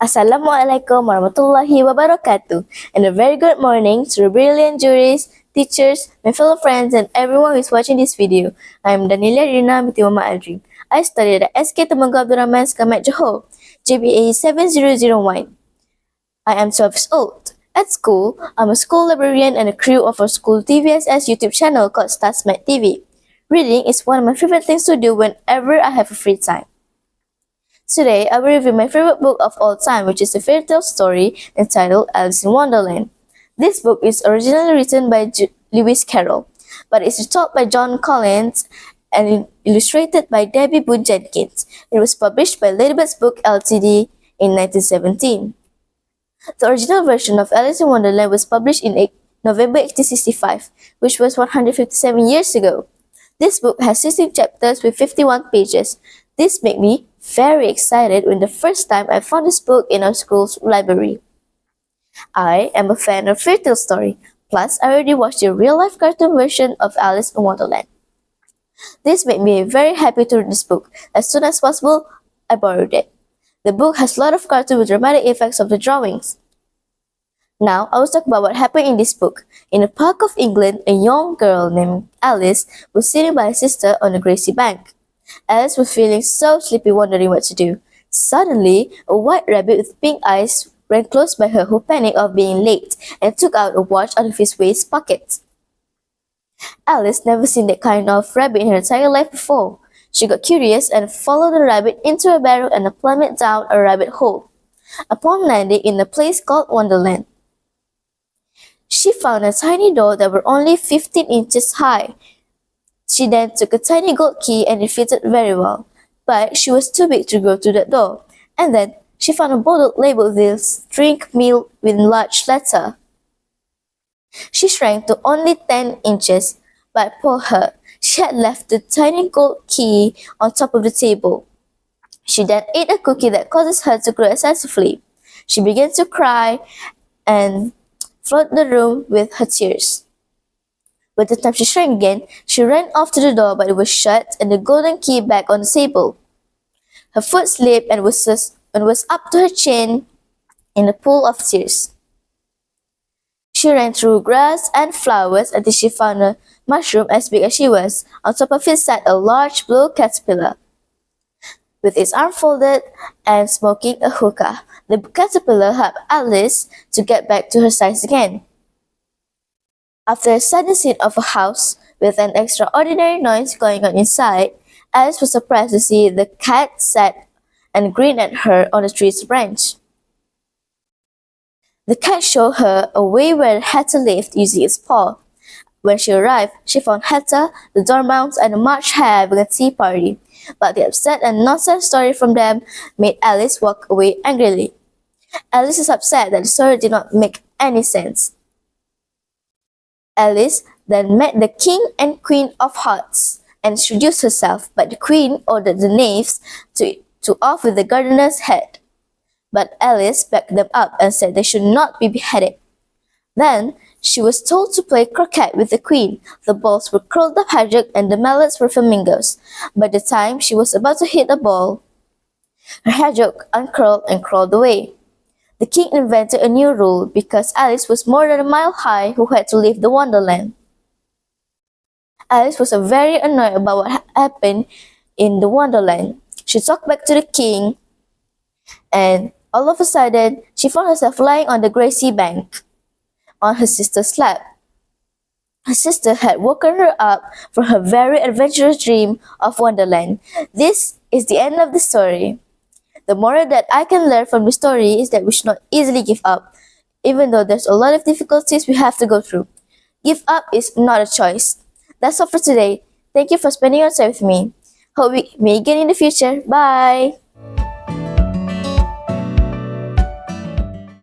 Assalamualaikum warahmatullahi wabarakatuh, and a very good morning to the brilliant juries, teachers, my fellow friends, and everyone who is watching this video. I am Daniela Rina binti Muhammad Adri. I studied at SK Temenggong Abdul Rahman Segamat Johor, GPA 7001. I am 12 years old. At school, I'm a school librarian and a crew of our school TVSS YouTube channel called StatsMed TV. Reading is one of my favorite things to do whenever I have a free time. Today, I will review my favorite book of all time, which is a fairy tale story entitled Alice in Wonderland. This book is originally written by Lewis Carroll, but it's retold by John Collins and illustrated by Debbie Boone Jenkins. It was published by Ladybirds Book Ltd. in 1917. The original version of Alice in Wonderland was published in November 1865, which was 157 years ago. This book has 16 chapters with 51 pages. This made me very excited when the first time I found this book in our school's library. I am a fan of fairy tale story, plus I already watched the real-life cartoon version of Alice in Wonderland. This made me very happy to read this book. As soon as possible, I borrowed it. The book has a lot of cartoon with dramatic effects of the drawings. Now, I will talk about what happened in this book. In a park of England, a young girl named Alice was sitting by her sister on a grassy bank. Alice was feeling so sleepy, wondering what to do. Suddenly, a white rabbit with pink eyes ran close by her, who panicked of being late and took out a watch out of his waist pocket. Alice never seen that kind of rabbit in her entire life before. She got curious and followed the rabbit into a barrel and plummeted down a rabbit hole. Upon landing in a place called Wonderland, she found a tiny door that were only 15 inches high. She then took a tiny gold key and it fitted very well, but she was too big to go through that door. And then she found a bottle labeled with "Drink milk" with large letter. She shrank to only 10 inches, but poor her, she had left the tiny gold key on top of the table. She then ate a cookie that causes her to grow excessively. She began to cry and flooded the room with her tears. By the time she shrank again, she ran off to the door, but it was shut and the golden key back on the table. Her foot slipped and was up to her chin in a pool of tears. She ran through grass and flowers until she found a mushroom as big as she was. On top of it sat a large blue caterpillar, with its arm folded and smoking a hookah. The caterpillar helped Alice to get back to her size again. After a sudden scene of a house with an extraordinary noise going on inside, Alice was surprised to see the cat sat and grinned at her on a tree's branch. The cat showed her a way where Hatter lived using its paw. When she arrived, she found Hatter, the Dormouse, and the March Hare having a tea party, but the upset and nonsense story from them made Alice walk away angrily. Alice is upset that the story did not make any sense. Alice then met the King and Queen of Hearts and introduced herself, but the Queen ordered the knaves to off with the gardener's head. But Alice backed them up and said they should not be beheaded. Then she was told to play croquet with the Queen. The balls were curled up hedgehog and the mallets were flamingos. By the time she was about to hit a ball, her hedgehog uncurled and crawled away. The king invented a new rule because Alice was more than a mile high who had to leave the Wonderland. Alice was very annoyed about what happened in the Wonderland. She talked back to the king, and all of a sudden, she found herself lying on the grassy bank on her sister's lap. Her sister had woken her up from her very adventurous dream of Wonderland. This is the end of the story. The moral that I can learn from the story is that we should not easily give up, even though there's a lot of difficulties we have to go through. Give up is not a choice. That's all for today. Thank you for spending your time with me. Hope we meet again in the future. Bye!